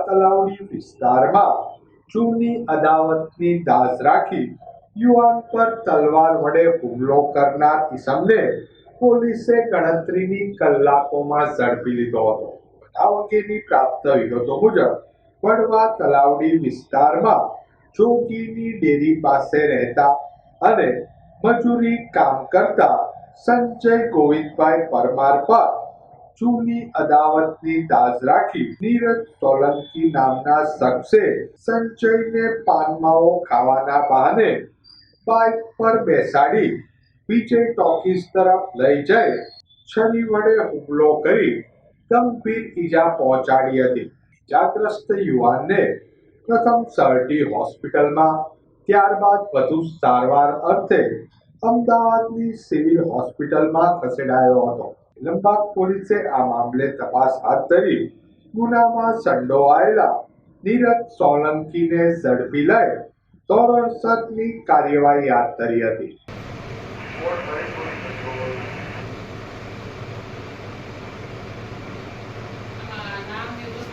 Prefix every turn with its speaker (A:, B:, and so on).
A: તલાવડી વિસ્તારમાં જૂની અદાવતની દાઝ રાખી યુવાન પર તલવાર વડે હુમલો કરનાર ઈસમને પોલીસે ગણતરીની કલાકોમાં ઝડપી લીધો હતો. બનાવ અંગેની પ્રાપ્ત વિગતો મુજબ વડવા તલાવડી વિસ્તારમાં જોગીની ડેરી પાસે રહેતા અને મજૂરી કામ કરતા સંજય ગોવિંદભાઈ પરમાર પર જૂની અદાવતની દાઝ રાખી નીરજ સોલંકી નામના શખ્સે સંજયને પાનમાવો ખાવાના બહાને બાઇક પર બેસાડી વિજય ટોકીઝ તરફ લઈ જઈ છરી વડે હુમલો કરી ગંભીર ઈજા પહોંચાડી હતી. ઈજાગ્રસ્ત યુવાનને પ્રથમ સરટી હોસ્પિટલમાં, ત્યારબાદ વધુ સારવાર અર્થે અમદાવાદની સિવિલ હોસ્પિટલમાં ખસેડાયો હતો. નિલંબાગ પોલીસે આ મામલે તપાસ હાથ ધરી ગુનામાં સંડોવાયેલા નીરજ સોલંકીને ઝડપી લઈ ધોરણસરની કાર્યવાહી હાથ ધરી હતી.